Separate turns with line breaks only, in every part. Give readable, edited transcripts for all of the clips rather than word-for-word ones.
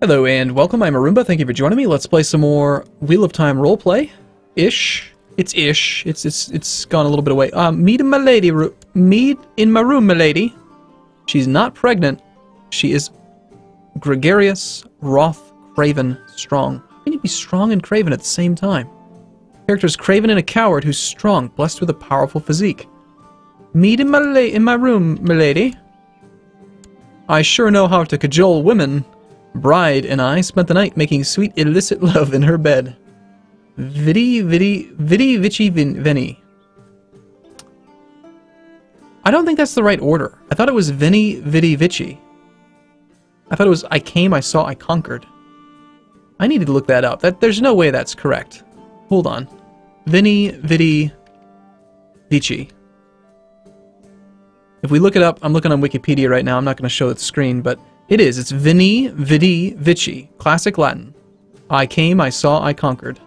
Hello and welcome, I'm Arumba, thank you for joining me. Let's play some more Wheel of Time roleplay. Ish. It's ish. It's gone a little bit away. Meet in my lady meet in my room, my lady. She's not pregnant. She is gregarious, wroth, craven, strong. How can you be strong and craven at the same time? Character's craven and a coward who's strong, blessed with a powerful physique. Meet in my room, my lady. I sure know how to cajole women. Bride and I spent the night making sweet illicit love in her bed. Vidi vici veni. I don't think that's the right order. I thought it was veni vidi vici. I thought it was I came, I saw, I conquered. I needed to look that up. There's no way that's correct. Hold on. Veni vidi vici. If we look it up, I'm looking on Wikipedia right now. I'm not going to show the screen, but it is. It's Veni Vidi Vici. Classic Latin. I came, I saw, I conquered.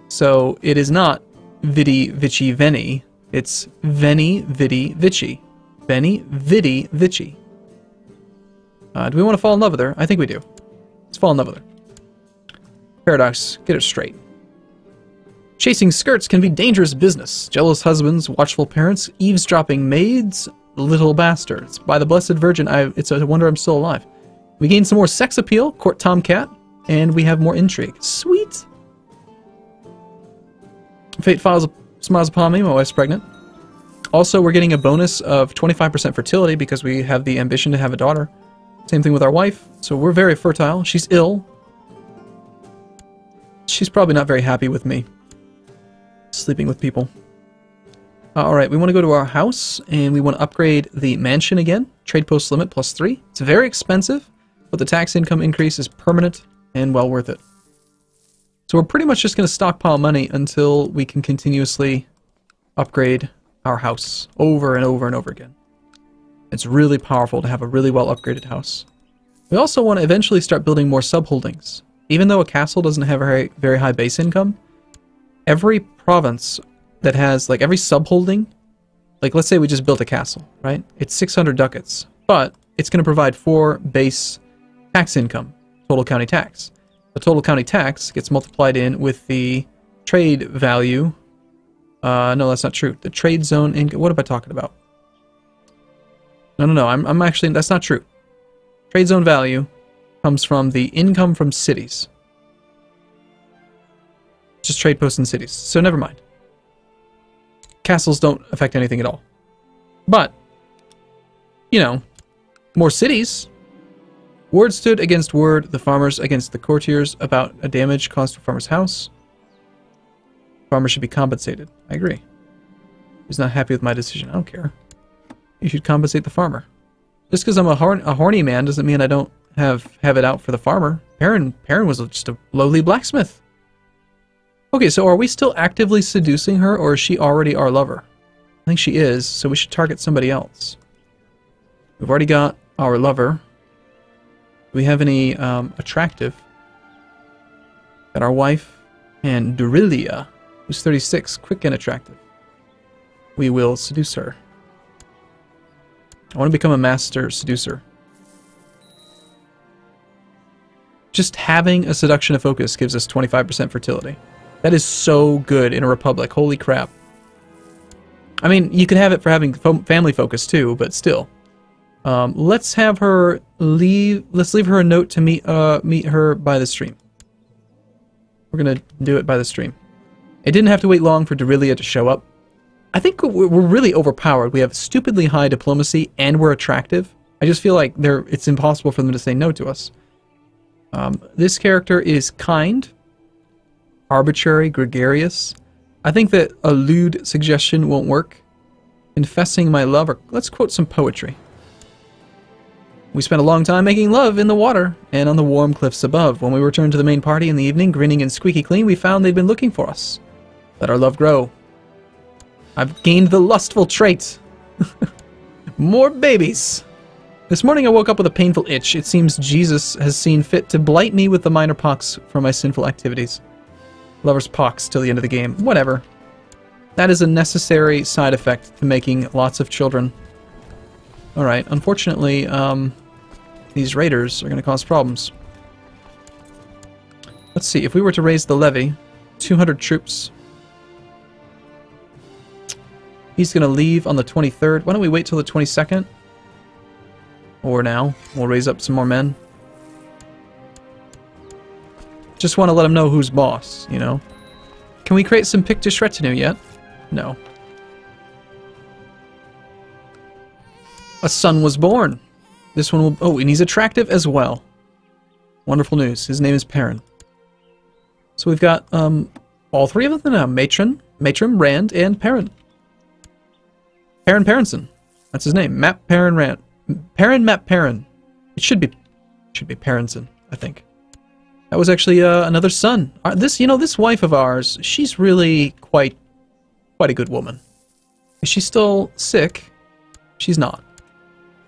So it is not Vidi Vici Veni. It's Veni Vidi Vici. Veni Vidi Vici. Do we want to fall in love with her? I think we do. Let's fall in love with her. Paradox. Get it straight. Chasing skirts can be dangerous business. Jealous husbands, watchful parents, eavesdropping maids, little bastards. By the Blessed Virgin, it's a wonder I'm still alive. We gain some more sex appeal, court tomcat, and we have more intrigue. Sweet! Fate smiles upon me, my wife's pregnant. Also, we're getting a bonus of 25% fertility because we have the ambition to have a daughter. Same thing with our wife, so we're very fertile. She's ill. She's probably not very happy with me sleeping with people. Alright, we want to go to our house, and we want to upgrade the mansion again. Trade post limit +3. It's very expensive, but the tax income increase is permanent and well worth it. So we're pretty much just going to stockpile money until we can continuously upgrade our house over and over and over again. It's really powerful to have a really well upgraded house. We also want to eventually start building more subholdings. Even though a castle doesn't have a very high base income, every province that has, like, every subholding, like, let's say we just built a castle, right? It's 600 ducats, but it's going to provide 4 base tax income, total county tax. The total county tax gets multiplied in with the trade value. No, that's not true. The trade zone income. What am I talking about? No. I'm actually, that's not true. Trade zone value comes from the income from cities. Just trade posts in cities. So never mind. Castles don't affect anything at all. But, you know, more cities. Word stood against word, the farmers against the courtiers about a damage caused to a farmer's house. Farmer should be compensated. I agree. He's not happy with my decision. I don't care. You should compensate the farmer. Just because I'm a horny man doesn't mean I don't have it out for the farmer. Perrin was just a lowly blacksmith. Okay, so are we still actively seducing her, or is she already our lover? I think she is, so we should target somebody else. We've already got our lover. Do we have any attractive? Got our wife, and Durilia, who's 36, quick and attractive. We will seduce her. I want to become a master seducer. Just having a seduction of focus gives us 25% fertility. That is so good in a republic. Holy crap. I mean, you could have it for having family focus too, but still. Let's have her leave. Let's leave her a note to meet her by the stream. We're gonna do it by the stream. It didn't have to wait long for Durilia to show up. I think we're really overpowered. We have stupidly high diplomacy and we're attractive. I just feel like it's impossible for them to say no to us. This character is kind. Arbitrary, gregarious. I think that a lewd suggestion won't work. Confessing my love, or let's quote some poetry. We spent a long time making love in the water and on the warm cliffs above. When we returned to the main party in the evening, grinning and squeaky clean, we found they'd been looking for us. Let our love grow. I've gained the lustful trait. More babies. This morning I woke up with a painful itch. It seems Jesus has seen fit to blight me with the minor pox from my sinful activities. Lover's pox till the end of the game. Whatever. That is a necessary side effect to making lots of children. Alright, unfortunately, these raiders are going to cause problems. let's see. If we were to raise the levy, 200 troops. He's going to leave on the 23rd. Why don't we wait till the 22nd? Or now. We'll raise up some more men. Just want to let him know who's boss, you know? Can we create some Pictish retinue yet? No. A son was born. This one will... Oh, and he's attractive as well. Wonderful news. His name is Perrin. So we've got all three of them now. Matron, Rand, and Perrin. Perrin Perrinson. That's his name. Map Perrin Rand. Perrin Map Perrin. It should be Perrinson, I think. That was actually another son. This wife of ours, she's really quite a good woman. Is she still sick? She's not.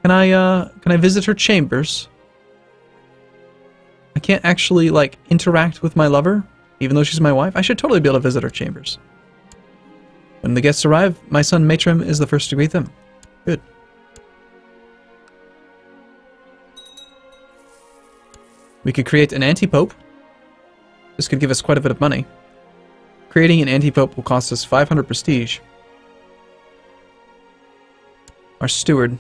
Can I visit her chambers? I can't actually, like, interact with my lover, even though she's my wife. I should totally be able to visit her chambers. When the guests arrive, my son Matrim is the first to greet them. Good. We could create an anti-pope. This could give us quite a bit of money. Creating an anti-pope will cost us 500 prestige. Our steward.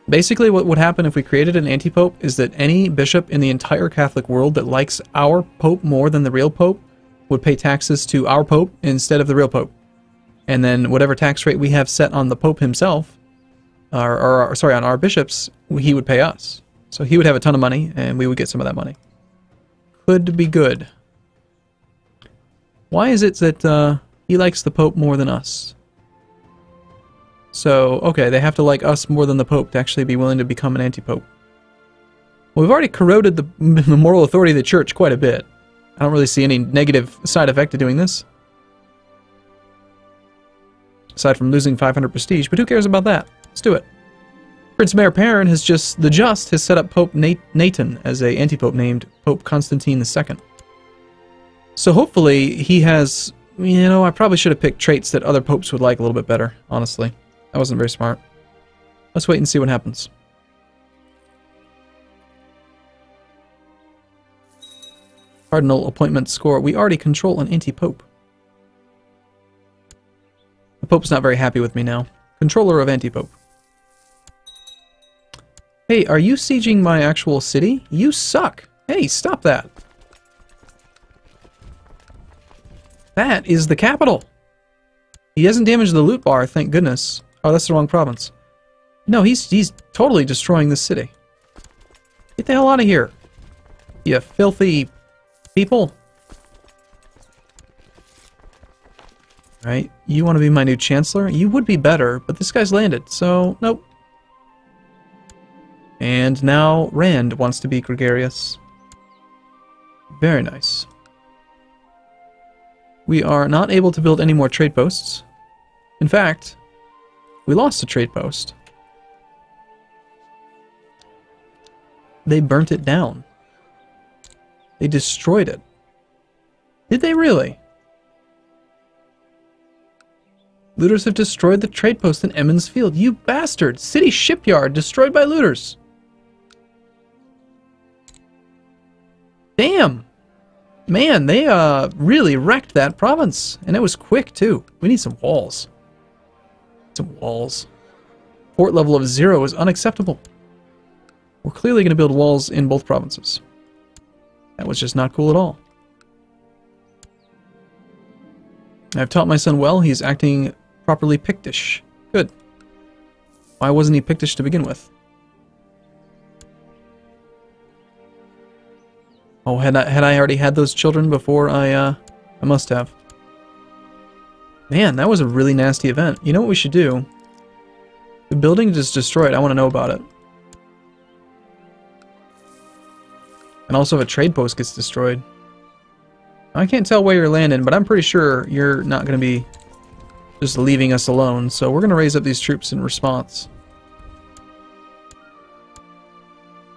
Basically, what would happen if we created an anti-pope is that any bishop in the entire Catholic world that likes our pope more than the real pope would pay taxes to our pope instead of the real pope. And then whatever tax rate we have set on the pope himself, sorry, on our bishops, he would pay us. So he would have a ton of money, and we would get some of that money. Could be good. Why is it that he likes the pope more than us? So, okay, they have to like us more than the Pope to actually be willing to become an anti-Pope. Well, we've already corroded the moral authority of the Church quite a bit. I don't really see any negative side effect to doing this. Aside from losing 500 prestige, but who cares about that? Let's do it. Prince Mayor Perrin has has set up Pope Nathan as a anti-Pope named Pope Constantine II. So hopefully he has, I probably should have picked traits that other popes would like a little bit better, honestly. That wasn't very smart. Let's wait and see what happens. Cardinal appointment score. We already control an anti-pope. The Pope's not very happy with me now. Controller of anti-pope. Hey, are you sieging my actual city? You suck. Hey, stop that. That is the capital. He hasn't damaged the loot bar, thank goodness. Oh, that's the wrong province. No, he's totally destroying this city. Get the hell out of here, you filthy people. Right, you want to be my new chancellor? You would be better, but this guy's landed, so nope. And now Rand wants to be gregarious. Very nice. We are not able to build any more trade posts. In fact, we lost a trade post. They burnt it down. They destroyed it. Did they really? Looters have destroyed the trade post in Emmons Field. You bastard! City shipyard destroyed by looters. Damn! Man, they really wrecked that province. And it was quick, too. We need some walls. Some walls. Fort level of 0 is unacceptable. We're clearly going to build walls in both provinces. That was just not cool at all. I've taught my son well. He's acting properly Pictish. Good. Why wasn't he Pictish to begin with? Oh, had I already had those children before I must have. Man, that was a really nasty event. You know what we should do? The building is destroyed. I want to know about it. And also if a trade post gets destroyed. I can't tell where you're landing, but I'm pretty sure you're not going to be just leaving us alone. So we're going to raise up these troops in response.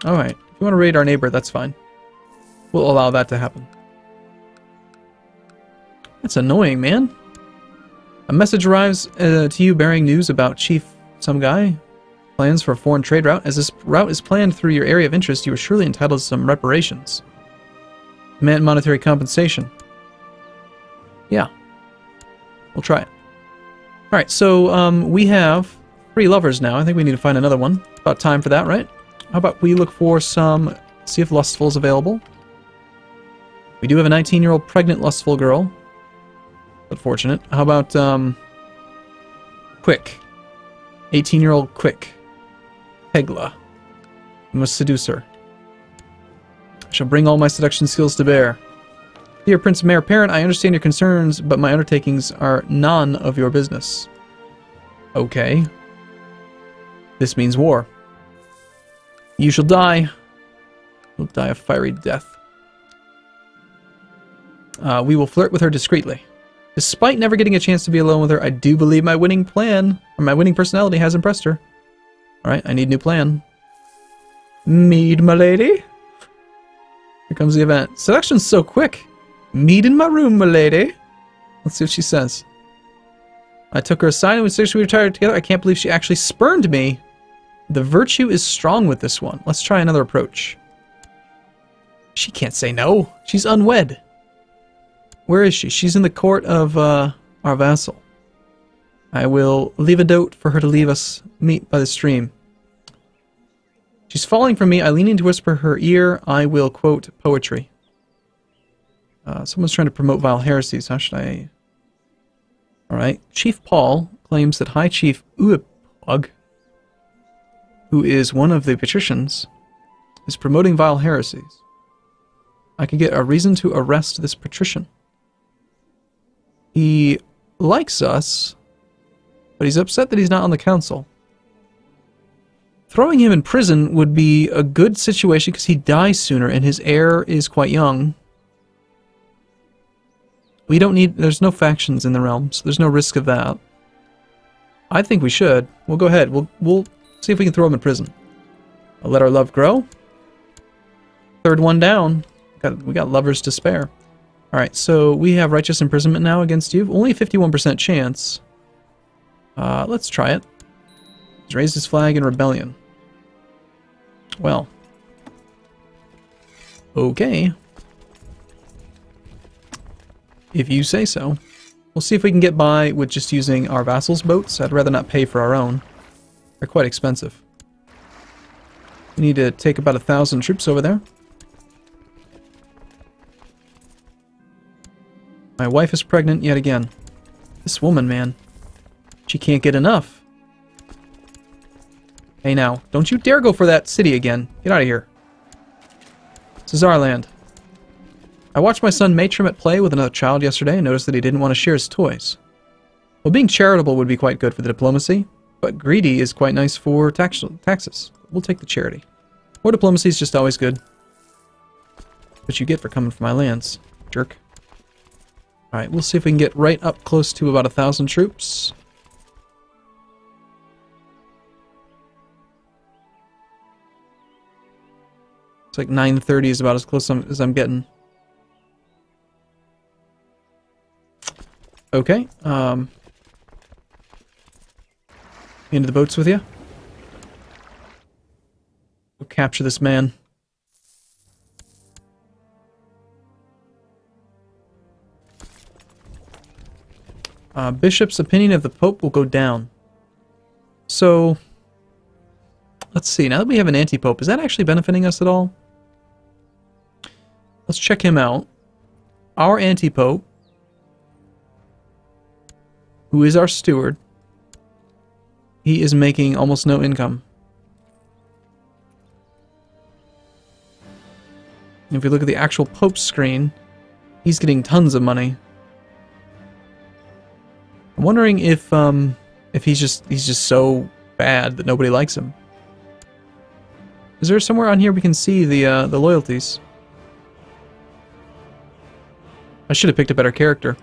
Alright, if you want to raid our neighbor, that's fine. We'll allow that to happen. That's annoying, man. A message arrives to you bearing news about Chief some guy. Plans for a foreign trade route. As this route is planned through your area of interest, you are surely entitled to some reparations. Demand monetary compensation. Yeah. We'll try it. Alright, so we have 3 lovers now. I think we need to find another one. About time for that, right? How about we look for some... See if Lustful is available. We do have a 19-year-old pregnant Lustful girl. Unfortunate. How about, Quick. 18-year-old Quick. Pegla. We must seduce her. I shall bring all my seduction skills to bear. Dear Prince Mayor Parent, I understand your concerns, but my undertakings are none of your business. Okay. This means war. You shall die. You'll die a fiery death. We will flirt with her discreetly. Despite never getting a chance to be alone with her, I do believe my winning plan, or my winning personality has impressed her. Alright, I need a new plan. Mead, my lady. Here comes the event. Seduction's so quick. Meet in my room, my lady. Let's see what she says. I took her aside and we retired together. I can't believe she actually spurned me. The virtue is strong with this one. Let's try another approach. She can't say no. She's unwed. Where is she? She's in the court of our vassal. I will leave a note for her to leave us meet by the stream. She's falling for me. I lean in to whisper her ear. I will quote poetry. Someone's trying to promote vile heresies. How should I... Alright. Chief Paul claims that High Chief Uipog, who is one of the patricians, is promoting vile heresies. I could get a reason to arrest this patrician. He likes us, but he's upset that he's not on the council. Throwing him in prison would be a good situation because he dies sooner and his heir is quite young. We don't need... There's no factions in the realm, so there's no risk of that. I think we should. We'll go ahead. We'll see if we can throw him in prison. I'll let our love grow. Third one down. We got lovers to spare. Alright, so we have righteous imprisonment now against you. Only a 51% chance. Let's try it. He's raised his flag in rebellion. Well. Okay. If you say so. We'll see if we can get by with just using our vassals' boats. I'd rather not pay for our own. They're quite expensive. We need to take about 1,000 troops over there. My wife is pregnant yet again. This woman, man. She can't get enough. Hey now, don't you dare go for that city again. Get out of here. This is our land. I watched my son Matrim at play with another child yesterday and noticed that he didn't want to share his toys. Well, being charitable would be quite good for the diplomacy, but greedy is quite nice for taxes. We'll take the charity. More diplomacy is just always good. What you get for coming from my lands, jerk. Alright, we'll see if we can get right up close to about 1,000 troops. It's like 930 is about as close as I'm getting. Okay, into the boats with you. We'll capture this man. Bishop's opinion of the Pope will go down. So, let's see. Now that we have an anti-Pope, is that actually benefiting us at all? Let's check him out. Our anti-Pope, who is our steward, he is making almost no income. And if we look at the actual Pope's screen, he's getting tons of money. I'm wondering if he's just so bad that nobody likes him. Is there somewhere on here we can see the loyalties? I should have picked a better character.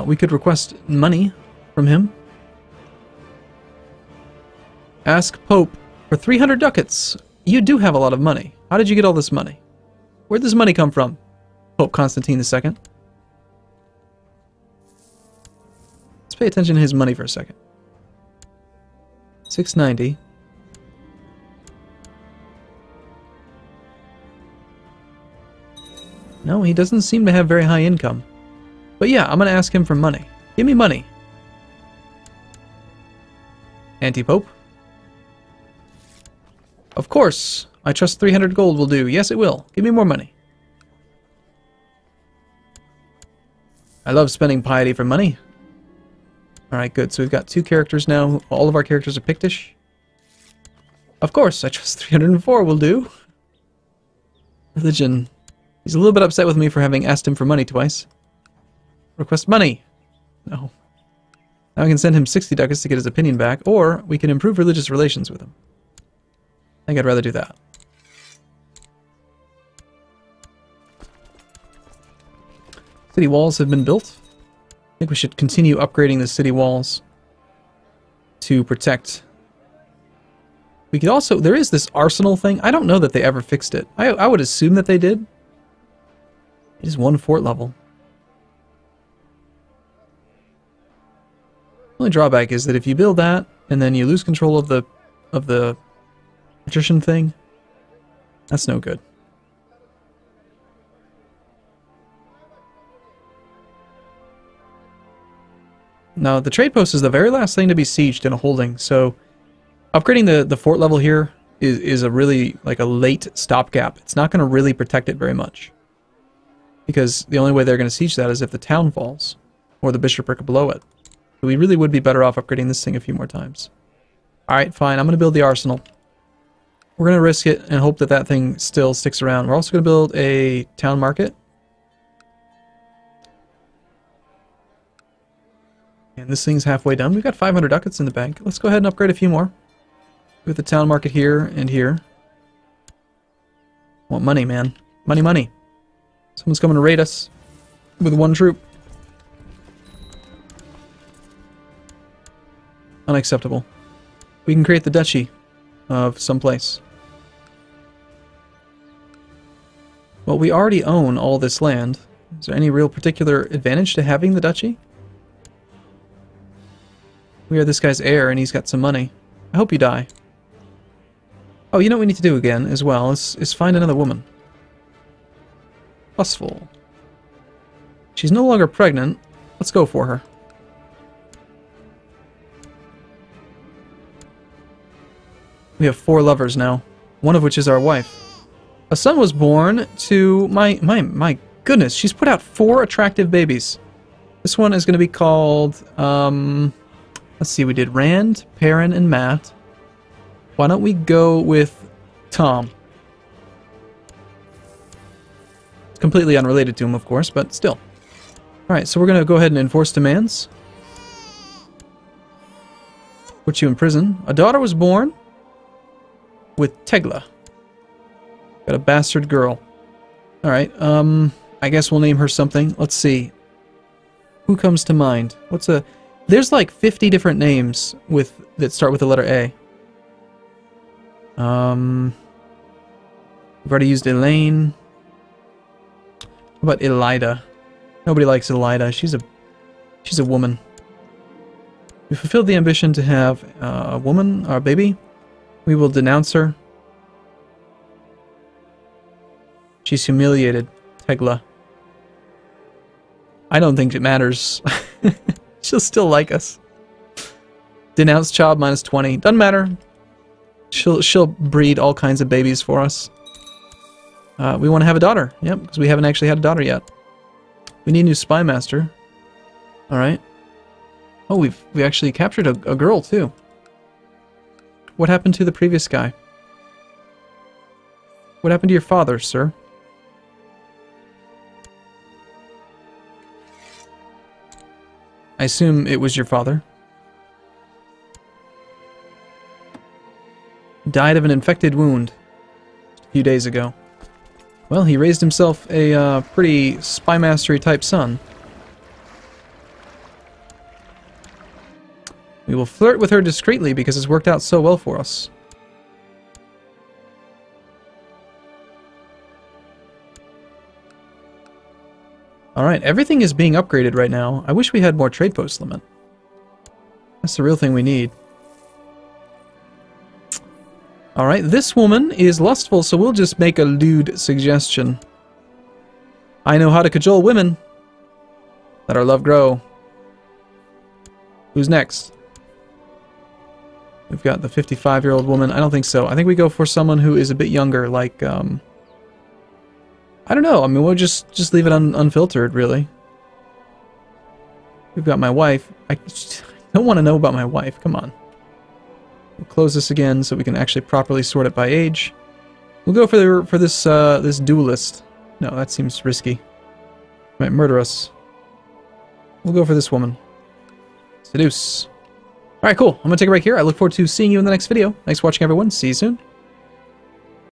We could request money from him. Ask Pope for 300 ducats. You do have a lot of money. How did you get all this money? Where'd this money come from? Pope Constantine II. Let's pay attention to his money for a second. 690. No, he doesn't seem to have very high income. But yeah, I'm going to ask him for money. Give me money. Anti-Pope. Of course. I trust 300 gold will do. Yes, it will. Give me more money. I love spending piety for money. Alright, good. So we've got 2 characters now. All of our characters are Pictish. Of course, I trust 304 will do. Religion. He's a little bit upset with me for having asked him for money twice. Request money. No. Now I can send him 60 ducats to get his opinion back, or we can improve religious relations with him. I think I'd rather do that. City walls have been built. I think we should continue upgrading the city walls to protect. We could also... There is this arsenal thing. I don't know that they ever fixed it. I would assume that they did. It is 1 fort level. The only drawback is that if you build that, and then you lose control of the patrician thing, that's no good. Now, the trade post is the very last thing to be sieged in a holding, so upgrading the fort level here is a really, like a late stopgap. It's not going to really protect it very much. Because the only way they're going to siege that is if the town falls, or the bishopric below it. So we really would be better off upgrading this thing a few more times. Alright, fine, I'm going to build the arsenal. We're going to risk it and hope that that thing still sticks around. We're also going to build a town market. And this thing's halfway done. We've got 500 ducats in the bank. Let's go ahead and upgrade a few more. With the town market here and here. Want money, man. Money, money. Someone's coming to raid us with 1 troop. Unacceptable. We can create the duchy of some place. Well, we already own all this land. Is there any real particular advantage to having the duchy? We are this guy's heir, and he's got some money. I hope you die. Oh, you know what we need to do again, as well, is find another woman. Lustful. She's no longer pregnant. Let's go for her. We have 4 lovers now, one of which is our wife. A son was born to my goodness, she's put out 4 attractive babies. This one is going to be called, let's see, we did Rand, Perrin, and Matt. Why don't we go with Tom? It's completely unrelated to him, of course, but still. Alright, so we're going to go ahead and enforce demands. Put you in prison. A daughter was born with Tegla. Got a bastard girl. Alright, I guess we'll name her something. Let's see. Who comes to mind? There's like 50 different names that start with the letter A. We've already used Elaine. How about Elida? Nobody likes Elida. She's a woman. We fulfilled the ambition to have a woman, our baby. We will denounce her. She's humiliated. Tegla. I don't think it matters. She'll still like us. Denounce child minus 20. Doesn't matter. She'll breed all kinds of babies for us. We want to have a daughter. Yep, because we haven't actually had a daughter yet. We need a new spy master. Alright. Oh, we actually captured a girl too. What happened to the previous guy? What happened to your father, sir? I assume it was your father. Died of an infected wound a few days ago. Well, he raised himself a pretty spy mastery type son. We will flirt with her discreetly because it's worked out so well for us. Alright, everything is being upgraded right now. I wish we had more trade post limit. That's the real thing we need. Alright, this woman is lustful, so we'll just make a lewd suggestion. I know how to cajole women. Let our love grow. Who's next? We've got the 55-year-old woman. I don't think so. I think we go for someone who is a bit younger, like, I don't know. I mean, we'll just leave it unfiltered, really. We've got my wife. I don't want to know about my wife. Come on. We'll close this again so we can actually properly sort it by age. We'll go for this this duelist. No, that seems risky. Might murder us. We'll go for this woman. Seduce. Alright, cool. I'm going to take a break here. I look forward to seeing you in the next video. Thanks for watching, everyone. See you soon.